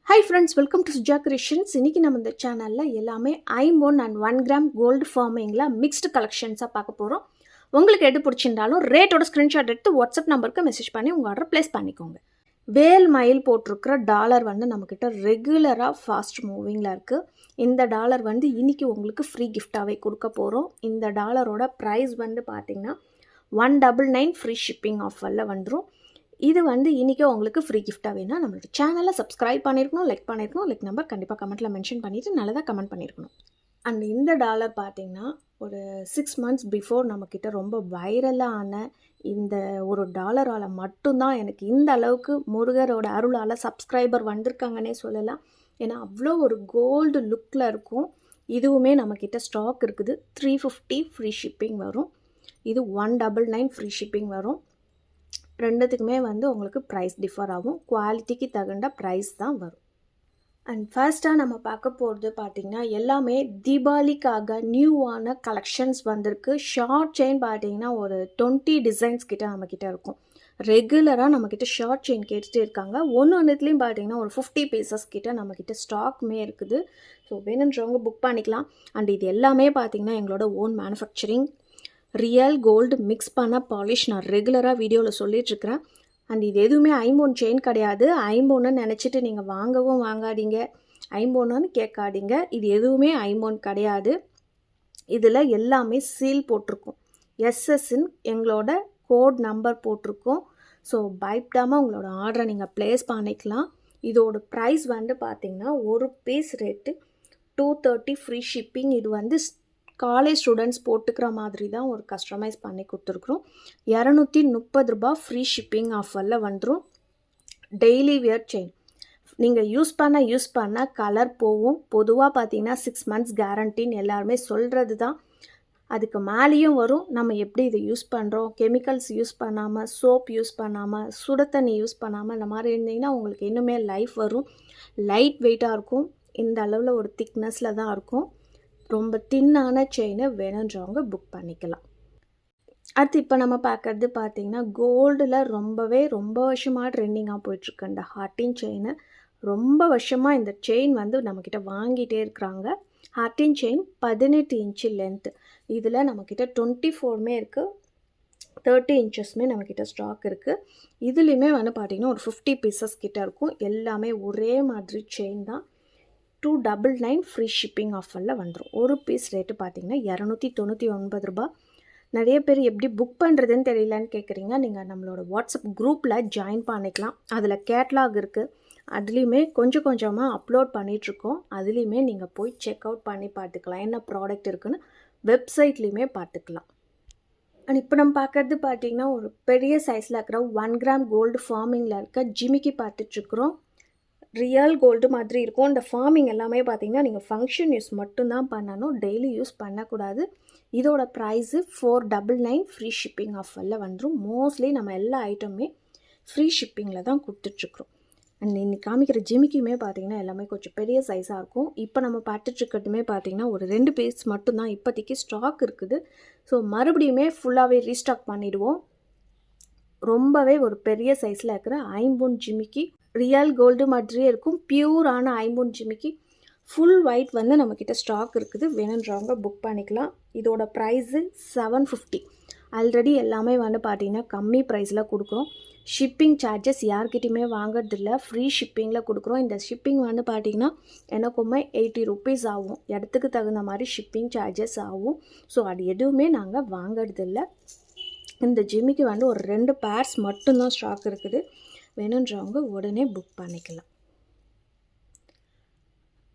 Hi friends, welcome to Suja Creations. இன்னைக்கு நம்ம இந்த சேனல்ல எல்லாமே ஐம்பொன் அண்ட் 1 கிராம் கோல்டு ஃபார்மிங்ல மிக்ஸ்டு கலெக்ஷன்ஸாக பார்க்க போகிறோம். உங்களுக்கு எது பிடிச்சிருந்தாலும் ரேட்டோட ஸ்க்ரீன்ஷாட் எடுத்து வாட்ஸ்அப் நம்பருக்கு மெசேஜ் பண்ணி உங்கள் ஆர்டர் ப்ளேஸ் பண்ணிக்கோங்க. வேல் மயில் போட்டிருக்கிற டாலர் நம்மக்கிட்ட ரெகுலராக ஃபாஸ்ட் மூவிங்கில் இருக்குது. இந்த டாலர் இன்னைக்கு உங்களுக்கு ஃப்ரீ கிஃப்டாகவே கொடுக்க போகிறோம். இந்த டாலரோட ப்ரைஸ் பார்த்தீங்கன்னா 199 ஃப்ரீ ஷிப்பிங் ஆஃபரில் வந்துடும். இது இன்றைக்கி உங்களுக்கு ஃப்ரீ கிஃப்டாக வேணும். நம்மளோட சேனலை சப்ஸ்கிரைப் பண்ணியிருக்கணும், லைக் நம்பர் கண்டிப்பாக கமெண்ட்டில் மென்ஷன் பண்ணிவிட்டு நல்லதாக கமெண்ட் பண்ணியிருக்கணும். அண்ட் இந்த டாலர் பார்த்திங்கன்னா ஒரு 6 months பிஃபோர் நம்மக்கிட்ட ரொம்ப வைரலான இந்த ஒரு டாலரால் மட்டும்தான் எனக்கு இந்த அளவுக்கு முருகரோட அருளால் சப்ஸ்கிரைபர் வந்திருக்காங்கன்னே சொல்லலாம். ஏன்னா அவ்வளோ ஒரு கோல்டு லுக்கில் இருக்கும். இதுவுமே நம்மக்கிட்ட ஸ்டாக் இருக்குது. 350 ஃப்ரீ ஷிப்பிங் வரும். இது 199 ஃப்ரீ ஷிப்பிங் வரும். ரெண்டுத்துக்குமே உங்களுக்கு ப்ரைஸ் டிஃபர் ஆகும். குவாலிட்டிக்கு தகுந்த ப்ரைஸ் தான் வரும். அண்ட் ஃபர்ஸ்ட்டாக நம்ம பார்க்க போகிறது பார்த்திங்கன்னா எல்லாமே தீபாவளிக்காக நியூவான கலெக்ஷன்ஸ் வந்திருக்கு. ஷார்ட் செயின் பார்த்திங்கன்னா ஒரு 20 டிசைன்ஸ் கிட்ட நம்மக்கிட்ட இருக்கும். ரெகுலராக நம்மக்கிட்ட ஷார்ட் செயின் கேட்டுகிட்டே இருக்காங்க. ஒன்றுத்துலேயும் பார்த்திங்கன்னா ஒரு 50 பீசஸ் கிட்ட நம்மக்கிட்ட ஸ்டாக்குமே இருக்குது. ஸோ வேணுன்றவங்க புக் பண்ணிக்கலாம். அண்ட் இது எல்லாமே பார்த்திங்கன்னா எங்களோட own manufacturing real gold mix பண்ண பாலிஷ். நான் ரெகுலராக வீடியோவில் சொல்லிகிட்ருக்கிறேன். அண்ட் இது எதுவுமே ஐம்பொன் செயின் கிடையாது. ஐம்பொன்னு நினச்சிட்டு நீங்கள் வாங்கவும் வாங்காதீங்க, ஐம்பொன்னு கேட்காதீங்க. இது எதுவுமே ஐம்பொன் கிடையாது. இதில் எல்லாமே சீல் போட்டிருக்கும். எஸ்எஸ்ன்னு எங்களோட கோட் நம்பர் போட்டிருக்கோம். ஸோ பயப்படாமல் உங்களோட ஆர்டரை நீங்கள் ப்ளேஸ் பண்ணிக்கலாம். இதோட ப்ரைஸ் பார்த்திங்கன்னா ஒரு பீஸ் ரேட்டு 230 ஃப்ரீ ஷிப்பிங். இது காலேஜ் ஸ்டூடெண்ட்ஸ் போட்டுக்கிற மாதிரி தான் ஒரு கஸ்டமைஸ் பண்ணி கொடுத்துருக்குறோம். 230 ரூபாய் ஃப்ரீ ஷிப்பிங் ஆஃபரில் வந்துடும். டெய்லி வியர் செயின் நீங்கள் யூஸ் பண்ண கலர் போகும். பொதுவாக பார்த்தீங்கன்னா 6 months கேரண்டின்னு எல்லாருமே சொல்கிறது தான். அதுக்கு மேலேயும் வரும். நம்ம எப்படி இதை யூஸ் பண்ணுறோம், கெமிக்கல்ஸ் யூஸ் பண்ணாமல், சோப் யூஸ் பண்ணாமல், சுட தண்ணி யூஸ் பண்ணாமல், இந்த மாதிரி இருந்தீங்கன்னா உங்களுக்கு இன்னுமே லைஃப் வரும். லைட் வெயிட்டாக இருக்கும். இந்த அளவில் ஒரு திக்னஸில் தான் இருக்கும். ரொம்ப தின்னான செயினை வேணுன்றவங்க புக் பண்ணிக்கலாம். அடுத்து இப்போ நம்ம பார்க்குறது பார்த்திங்கன்னா கோல்டில் ரொம்ப வருஷமாக ட்ரெண்டிங்காக போயிட்டுருக்கு. இந்த ஹார்டின் செயினை ரொம்ப வருஷமாக இந்த செயின் நம்மக்கிட்ட வாங்கிட்டே இருக்கிறாங்க. Heart chain 18 inch length. இதில் நம்மக்கிட்ட 24மே இருக்குது, 30 இன்ச்சஸ்மே நம்மக்கிட்ட ஸ்டாக் இருக்குது. இதுலேயுமே பார்த்திங்கன்னா ஒரு 50 பீசஸ் கிட்ட இருக்கும். எல்லாமே ஒரே மாதிரி செயின் தான். 299 ஃப்ரீ ஷிப்பிங் ஆஃபரில் வந்துடும். ஒரு பீஸ் ரேட்டு பார்த்திங்கன்னா 299 ரூபாய். நிறைய பேர் எப்படி புக் பண்ணுறதுன்னு தெரியலன்னு கேட்குறீங்க. நீங்கள் நம்மளோட வாட்ஸ்அப் குரூப்பில் ஜாயின் பண்ணிக்கலாம். அதில் கேட்லாக் இருக்குது. அதுலேயுமே கொஞ்சமாக அப்லோட் பண்ணிகிட்ருக்கோம். அதுலேயுமே நீங்கள் போய் செக் அவுட் பண்ணி பார்த்துக்கலாம். என்ன ப்ராடக்ட் இருக்குதுன்னு வெப்சைட்லேயுமே பார்த்துக்கலாம். அண்ட் இப்போ நம்ம பார்க்குறது பார்த்திங்கன்னா ஒரு பெரிய சைஸில் இருக்கிற 1 கிராம் கோல்டு ஃபார்மிங்கில் இருக்க ஜிமிக்கி பார்த்துட்ருக்குறோம். ரியல் கோல்டு மாதிரி இருக்கும். இந்த ஃபார்மிங் எல்லாமே பார்த்திங்கன்னா நீங்கள் ஃபங்க்ஷன் யூஸ் மட்டும்தான் பண்ணணும், டெய்லி யூஸ் பண்ணக்கூடாது. இதோட ப்ரைஸு 499 ஃப்ரீ ஷிப்பிங் ஆஃபரில் வந்துடும். மோஸ்ட்லி நம்ம எல்லா ஐட்டமுமே ஃப்ரீ ஷிப்பிங்கில் தான் கொடுத்துட்ருக்குறோம். அண்ட் இன்னைக்கு காமிக்கிற ஜிமிக்குமே பார்த்திங்கன்னா எல்லாமே கொஞ்சம் பெரிய சைஸாக இருக்கும். இப்போ நம்ம பார்த்துட்ருக்கிறதுமே பார்த்திங்கன்னா ஒரு 2 பீஸ் மட்டும்தான் இப்போதைக்கு ஸ்டாக் இருக்குது. ஸோ மறுபடியுமே ஃபுல்லாகவே ரீஸ்டாக் பண்ணிவிடுவோம். ரொம்பவே ஒரு பெரிய சைஸில் இருக்கிற ஐம்பொன் ஜிமிக்கி ரியல் கோல்டு மாதிரியே இருக்கும். பியூரான ஐம்பொன் ஜிமிக்கி ஃபுல் ஒயிட் நம்மக்கிட்ட ஸ்டாக் இருக்குது. வேணுன்றவங்க புக் பண்ணிக்கலாம். இதோட ப்ரைஸு 750. ஆல்ரெடி எல்லாமே பார்த்திங்கன்னா கம்மி ப்ரைஸில் கொடுக்குறோம். ஷிப்பிங் சார்ஜஸ் யார்கிட்டையுமே வாங்கிறதில்ல, ஃப்ரீ ஷிப்பிங்கில் கொடுக்குறோம். இந்த ஷிப்பிங் பார்த்திங்கன்னா எனக்குமே 80 rupees ஆகும். இடத்துக்கு தகுந்த மாதிரி ஷிப்பிங் சார்ஜஸ் ஆகும். ஸோ அது எதுவுமே நாங்கள் வாங்கிறதில்ல. இந்த ஜிமிக்கு ஒரு 2 பேர்ஸ் மட்டும்தான் ஸ்டாக் இருக்குது. வேணுன்றவங்க உடனே புக் பண்ணிக்கலாம்.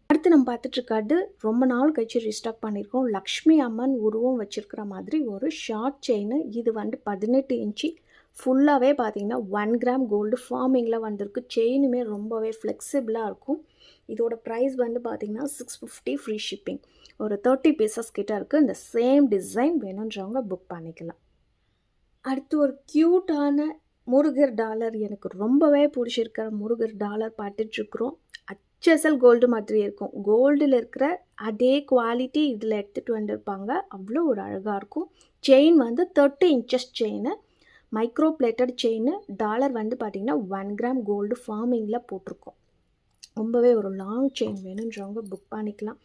அடுத்து நம்ம பார்த்துட்ருக்காது ரொம்ப நாள் கழிச்சு ரீஸ்டாக் பண்ணியிருக்கோம். லக்ஷ்மி அம்மன் உருவம் வச்சுருக்கிற மாதிரி ஒரு ஷார்ட் செயின். இது 18 இன்ச்சு ஃபுல்லாகவே பார்த்திங்கன்னா 1 கிராம் கோல்டு ஃபார்மிங்கில் வந்திருக்கு. செயினுமே ரொம்பவே ஃப்ளெக்சிபிளாக இருக்கும். இதோட ப்ரைஸ் பார்த்திங்கன்னா 650 ஃப்ரீ ஷிப்பிங். ஒரு 30 பீசஸ் கிட்ட இருக்குது. இந்த சேம் டிசைன் வேணுன்றவங்க புக் பண்ணிக்கலாம். அடுத்து ஒரு க்யூட்டான முருகர் டாலர், எனக்கு ரொம்பவே பிடிச்சிருக்கிற முருகர் டாலர் பார்த்துட்ருக்குறோம். HSL கோல்டு மாதிரி இருக்கும். கோல்டில் இருக்கிற அதே குவாலிட்டி இதில் எடுத்துகிட்டு வந்திருப்பாங்க. அவ்வளோ ஒரு அழகாக இருக்கும். Chain 30 inches chain, micro plated chain. Dollar பார்த்திங்கன்னா 1 கிராம் கோல்டு ஃபார்மிங்கில் போட்டிருக்கோம். ரொம்பவே ஒரு லாங் செயின் வேணுன்றவங்க புக் பண்ணிக்கலாம்.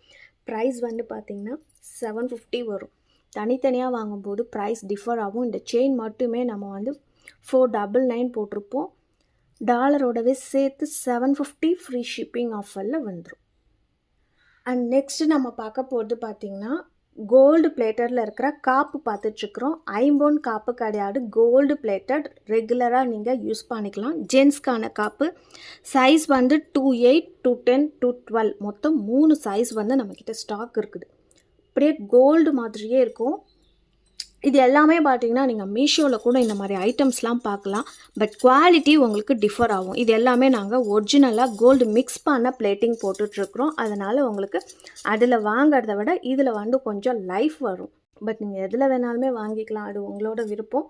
ப்ரைஸ் வந்து பார்த்திங்கன்னா 750 வரும். தனித்தனியாக வாங்கும்போது ப்ரைஸ் டிஃபர் ஆகும். இந்த செயின் மட்டுமே நம்ம வந்து 499 போட்டிருப்போம். டாலரோடவே சேர்த்து 750 ஃப்ரீ ஷிப்பிங் ஆஃபரில் வந்துடும். அண்ட் நெக்ஸ்ட்டு நம்ம பார்க்க போகிறது பார்த்திங்கன்னா கோல்டு பிளேட்டரில் இருக்கிற காப்பு பார்த்துட்ருக்குறோம். ஐம்பொன் காப்பு கிடையாது, கோல்டு பிளேட்டட். ரெகுலராக நீங்கள் யூஸ் பண்ணிக்கலாம். ஜென்ஸ்க்கான காப்பு. சைஸ் வந்து 2/8, 210, 212 மொத்தம் 3 சைஸ் வந்து நம்மக்கிட்ட ஸ்டாக் இருக்குது. அப்படியே கோல்டு மாதிரியே இருக்கும். இது எல்லாமே பார்த்தீங்கன்னா நீங்கள் மீஷோவில் கூட இந்த மாதிரி ஐட்டம்ஸ்லாம் பார்க்கலாம். பட் குவாலிட்டி உங்களுக்கு டிஃபர் ஆகும். இது எல்லாமே நாங்கள் ஒரிஜினலாக கோல்டு மிக்ஸ் பண்ண பிளேட்டிங் போட்டுட்ருக்குறோம். அதனால் உங்களுக்கு அதில் வாங்கிறத விட இதில் வந்து கொஞ்சம் லைஃப் வரும். பட் நீங்கள் எதில் வேணாலுமே வாங்கிக்கலாம், அது உங்களோட விருப்பம்.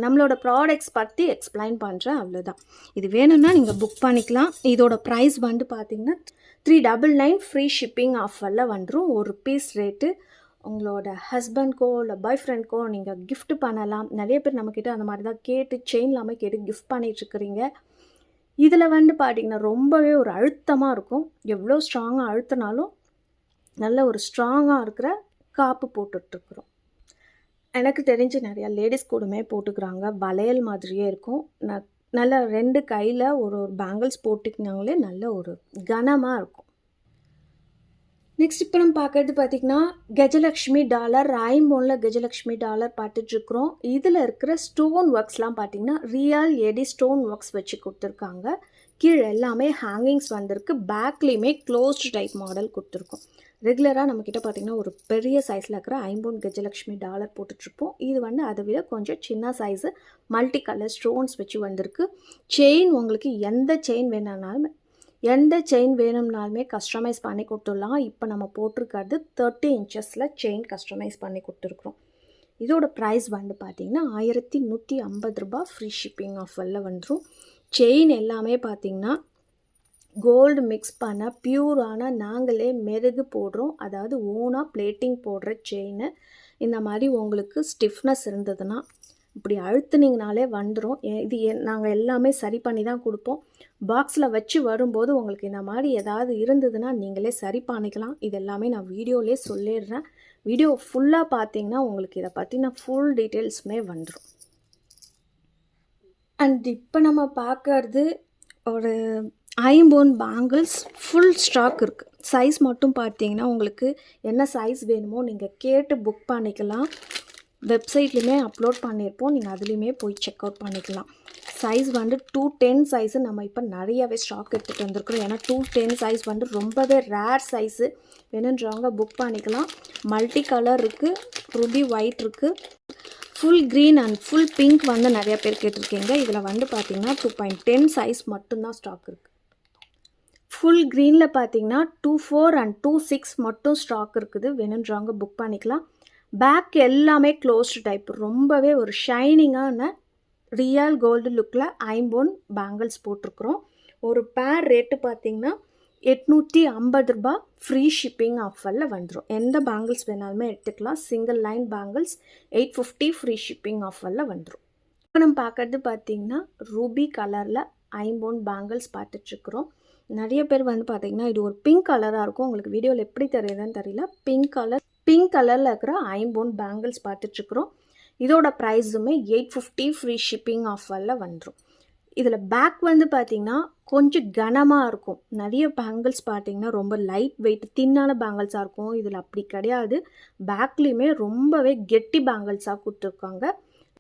நம்மளோட ப்ராடக்ட்ஸ் பற்றி எக்ஸ்பிளைன் பண்ணுறேன், அவ்வளோதான். இது வேணும்னா நீங்கள் புக் பண்ணிக்கலாம். இதோட ப்ரைஸ் வந்து பார்த்திங்கன்னா 399 ஃப்ரீ ஷிப்பிங் ஆஃபரில் வந்துடும். ஒரு பீஸ் ரேட்டு. உங்களோட ஹஸ்பண்ட்க்கோ இல்லை பாய் ஃப்ரெண்ட்க்கோ நீங்கள் கிஃப்ட் பண்ணலாம். நிறைய பேர் நம்மக்கிட்ட அந்த மாதிரி தான் கேட்டு செயின் இல்லாமல் கேட்டு கிஃப்ட் பண்ணிகிட்ருக்குறீங்க. இதில் வந்து பார்த்திங்கன்னா ரொம்பவே ஒரு அழுத்தமாக இருக்கும். எவ்வளோ ஸ்ட்ராங்காக அழுத்தினாலும் நல்ல ஒரு ஸ்ட்ராங்காக இருக்கிற காப்பு போட்டுட்ருக்குறோம். எனக்கு தெரிஞ்சு நிறையா லேடிஸ் கூடமே போட்டுக்கிறாங்க. வளையல் மாதிரியே இருக்கும். நல்ல 2 கையில் ஒரு பேங்கிள்ஸ் போட்டுக்கினாங்களே நல்ல ஒரு கனமாக இருக்கும். நெக்ஸ்ட் இப்போ நம்ம பார்க்குறது பார்த்திங்கன்னா கஜலக்ஷ்மி டாலர். ஐம்பொன்னில் கஜலக்ஷ்மி டாலர் பார்த்துட்ருக்குறோம். இதில் இருக்கிற ஸ்டோன் ஒர்க்ஸ்லாம் பார்த்திங்கன்னா ரியல் எடி ஸ்டோன் ஒர்க்ஸ் வச்சு கொடுத்துருக்காங்க. கீழே எல்லாமே ஹேங்கிங்ஸ் வந்திருக்கு. பேக்லேயுமே க்ளோஸ்டு டைப் மாடல் கொடுத்துருக்கோம். ரெகுலராக நம்மக்கிட்ட பார்த்திங்கன்னா ஒரு பெரிய சைஸில் இருக்கிற ஐம்பொன் கஜலக்ஷ்மி டாலர் போட்டுட்ருப்போம். இது வந்து அதை விட கொஞ்சம் சின்ன சைஸு மல்டி கலர் ஸ்டோன்ஸ் வச்சு வந்திருக்கு. செயின் உங்களுக்கு எந்த செயின் வேணும்னாலுமே கஸ்டமைஸ் பண்ணி கொடுத்துடலாம். இப்போ நம்ம போட்டிருக்கிறது 30 இன்ச்சஸில் செயின் கஸ்டமைஸ் பண்ணி கொடுத்துருக்குறோம். இதோட ப்ரைஸ் வந்து பார்த்திங்கன்னா 1150 ரூபாய் ஃப்ரீ ஷிப்பிங் ஆஃபரில் வந்துடும். செயின் எல்லாமே பார்த்திங்கன்னா கோல்டு மிக்ஸ் பண்ண பியூரான நாங்களே மெருகு போடுறோம். அதாவது ஓனாக பிளேட்டிங் போடுற செயின். இந்த மாதிரி உங்களுக்கு ஸ்டிஃப்னஸ் இருந்ததுன்னா இப்படி அழுத்துனீங்கனாலே வந்துடும். இது நாங்கள் எல்லாமே சரி பண்ணி தான் கொடுப்போம். பாக்ஸில் வச்சு வரும்போது உங்களுக்கு இந்த மாதிரி ஏதாவது இருந்ததுன்னா நீங்களே சரி பண்ணிக்கலாம். இது எல்லாமே நான் வீடியோவிலே சொல்லிடுறேன். வீடியோ ஃபுல்லாக பார்த்தீங்கன்னா உங்களுக்கு இதை பற்றின ஃபுல் டீட்டெயில்ஸுமே வந்துடும். அண்ட் இப்போ நம்ம பார்க்கறது ஒரு ஐம்பொன் பேங்கிள்ஸ் ஃபுல் ஸ்டாக் இருக்குது. சைஸ் மட்டும் பார்த்தீங்கன்னா உங்களுக்கு என்ன சைஸ் வேணுமோ நீங்கள் கேட்டு புக் பண்ணிக்கலாம். வெப்சைட்லேயுமே அப்லோட் பண்ணியிருப்போம். நீங்கள் அதுலேயுமே போய் செக் அவுட் பண்ணிக்கலாம். சைஸ் வந்து 210 சைஸு நம்ம இப்போ நிறையவே ஸ்டாக் எடுத்துகிட்டு வந்திருக்கிறோம். ஏன்னா 210 சைஸ் வந்து ரொம்பவே ரேர் சைஸு. வேணுன்றவங்க புக் பண்ணிக்கலாம். மல்டி கலர் இருக்குது, ரூபி ஒயிட் இருக்குது, full green and full pink வந்து நிறைய பேர் கேட்டிருக்கீங்க. இதில் வந்து பார்த்திங்கன்னா 2.10 சைஸ் மட்டும்தான் ஸ்டாக் இருக்குது. ஃபுல் க்ரீனில் பார்த்திங்கன்னா 24 அண்ட் 26 மட்டும் ஸ்டாக் இருக்குது. வேணுன்றவங்க புக் பண்ணிக்கலாம். பேக் எல்லாமே க்ளோஸ்டு டைப். ரொம்பவே ஒரு ஷைனிங்கான ரியல் கோல்டு லுக்கில் ஐம்பொன் பேங்கிள்ஸ் போட்டிருக்குறோம். ஒரு பேர் ரேட்டு பார்த்திங்கன்னா 850 ரூபாய் ஃப்ரீ ஷிப்பிங் ஆஃபரில் வந்துடும். எந்த பேங்கிள்ஸ் வேணாலுமே எடுத்துக்கலாம். Single line bangles 850 free shipping ஆஃபரில் வந்துடும். இப்போ நம்ம பார்க்குறது பார்த்திங்கன்னா ரூபி கலரில் ஐம்பொன் பேங்கிள்ஸ் பார்த்துட்ருக்குறோம். நிறைய பேர் வந்து பார்த்திங்கன்னா இது ஒரு பிங்க் கலராக இருக்கும். உங்களுக்கு வீடியோவில் எப்படி தெரியுதுன்னு தெரியல. பிங்க் கலரில் இருக்கிற ஐம்பொன் பேங்கிள்ஸ் பார்த்துட்ருக்குறோம். இதோட ப்ரைஸுமே 850 ஃப்ரீ ஷிப்பிங் ஆஃபரில் வந்துடும். இதில் பேக் வந்து பார்த்திங்கன்னா கொஞ்சம் கனமாக இருக்கும். நிறைய பேங்கிள்ஸ் பார்த்திங்கன்னா ரொம்ப லைட் வெயிட் தின்னான பேங்கிள்ஸாக இருக்கும். இதில் அப்படி கிடையாது. பேக்லேயுமே ரொம்பவே கெட்டி பேங்கிள்ஸாக கொடுத்துருக்காங்க.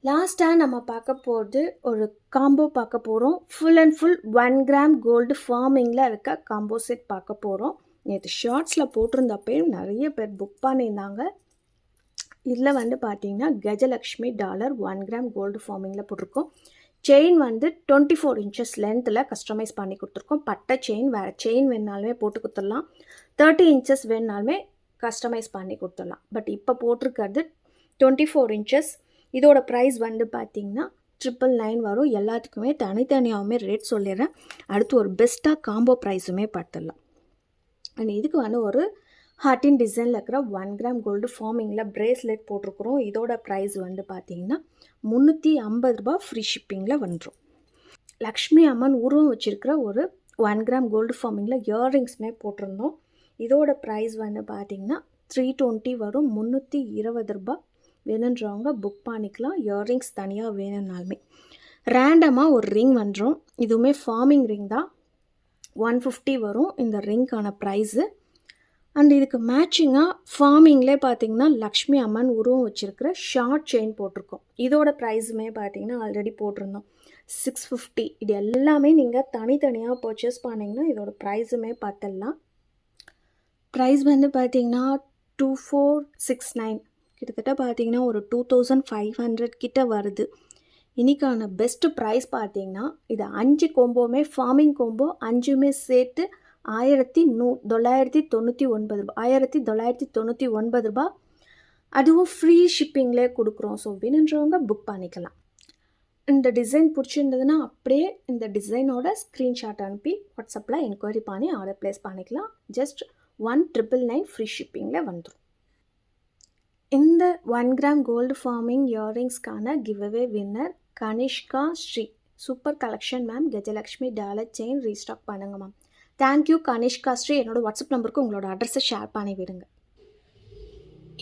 லாஸ்ட்டாக நம்ம பார்க்க போகிறது ஒரு காம்போ பார்க்க போகிறோம். Full and full 1 gram gold ஃபார்மிங்கில் இருக்க காம்போ செட் பார்க்க போகிறோம். நேற்று ஷார்ட்ஸில் போட்டிருந்தப்பையும் நிறைய பேர் புக் பண்ணியிருந்தாங்க. இதில் வந்து பார்த்திங்கன்னா கஜலக்ஷ்மி டாலர் 1 கிராம் கோல்டு ஃபார்மிங்கில் போட்டிருக்கோம். செயின் வந்து 24 இன்ச்சஸ் லென்த்தில் கஸ்டமைஸ் பண்ணி கொடுத்துருக்கோம். பட்டை செயின், வேறு செயின் வேணுனாலுமே போட்டு கொடுத்துடலாம். 30 இன்ச்சஸ் வேணுனாலுமே கஸ்டமைஸ் பண்ணி கொடுத்துடலாம். பட் இப்போ போட்டிருக்கிறது 24 இன்ச்சஸ். இதோட ப்ரைஸ் வந்து பார்த்திங்கன்னா 999 வரும். எல்லாத்துக்குமே தனித்தனியாகவுமே ரேட் சொல்லிடுறேன். அடுத்து ஒரு பெஸ்ட்டாக காம்போ ப்ரைஸுமே பார்த்துடலாம். அண்ட் இதுக்கு வந்து ஒரு ஹார்ட்டின் டிசைனில் இருக்கிற 1 கிராம் கோல்டு ஃபார்மிங்கில் பிரேஸ்லெட் போட்டிருக்கிறோம். இதோட ப்ரைஸ் வந்து பார்த்திங்கன்னா 350 ரூபாய் ஃப்ரீ ஷிப்பிங்கில் வந்துடும். லக்ஷ்மி அம்மன் உருவம் வச்சுருக்கிற ஒரு 1 கிராம் கோல்டு ஃபார்மிங்கில் இயர்ரிங்ஸுமே போட்டிருந்தோம். இதோட ப்ரைஸ் வந்து பார்த்திங்கன்னா 320 வரும். 320 ரூபா. வேணுன்றவங்க புக் பண்ணிக்கலாம். இயர்ரிங்ஸ் தனியாக வேணும்னாலுமே. ரேண்டமாக ஒரு ரிங் வந்துடும். இதுவுமே ஃபார்மிங் ரிங் தான். 150 வரும் இந்த ரிங்க்கான ப்ரைஸு. அண்ட் இதுக்கு மேட்சிங்காக ஃபார்மிங்லே பார்த்திங்கன்னா லக்ஷ்மி அம்மன் உருவம் வச்சுருக்கிற ஷார்ட் செயின் போட்டிருக்கோம். இதோட ப்ரைஸுமே பார்த்திங்கன்னா ஆல்ரெடி போட்டிருந்தோம் 650. இது எல்லாமே நீங்கள் தனித்தனியாக பர்ச்சேஸ் பண்ணிங்கன்னா இதோட ப்ரைஸுமே பார்த்துடலாம். ப்ரைஸ் வந்து பார்த்திங்கன்னா 2469, கிட்டத்தட்ட பார்த்திங்கன்னா ஒரு 2500 கிட்ட வருது. இன்றைக்கான பெஸ்ட்டு ப்ரைஸ் பார்த்திங்கன்னா இது 5 கோம்போவுமே ஃபார்மிங் கோம்போ 5மே சேர்த்து 1999 ரூபா. 1999 ரூபா. அதுவும் ஃப்ரீ ஷிப்பிங்லேயே கொடுக்குறோம். ஸோ வேணுன்றவங்க புக் பண்ணிக்கலாம். இந்த டிசைன் பிடிச்சிருந்ததுன்னா அப்படியே இந்த டிசைனோட ஸ்க்ரீன்ஷாட் அனுப்பி வாட்ஸ்அப்பில் என்கொயரி பண்ணி ஆர்டர் ப்ளேஸ் பண்ணிக்கலாம். ஜஸ்ட் 1999 ஃப்ரீ ஷிப்பிங்கில் வந்துடும். இந்த 1 கிராம் கோல்டு ஃபார்மிங் இயர்ரிங்ஸ்க்கான giveaway winner Kanishka Shri. Super collection ma'am. Gajalakshmi dollar chain restock பண்ணுங்க மேம். தேங்க்யூ கனிஷ்கா ஸ்ரீ. என்னோட வாட்ஸ்அப் நம்பருக்கு உங்களோட அட்ரஸை ஷேர் பண்ணி விடுங்க.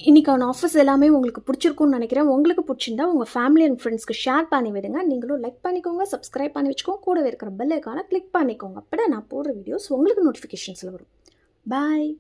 இன்றைக்கான ஆஃபர்ஸ் எல்லாமே உங்களுக்கு பிடிச்சிருக்கும்னு நினைக்கிறேன். உங்களுக்கு பிடிச்சிருந்தா உங்கள் ஃபேமிலி அண்ட் ஃப்ரெண்ட்ஸ்க்கு ஷேர் பண்ணி விடுங்க. நீங்களும் லைக் பண்ணிக்கோங்க, சப்ஸ்கிரைப் பண்ணி வச்சுக்கோங்க, கூடவே இருக்கிற பெல் ஐக்கானை கிளிக் பண்ணிக்கோங்க. அப்போ நான் போடுற வீடியோஸ் உங்களுக்கு நோட்டிஃபிகேஷன்ஸில் வரும். பாய்.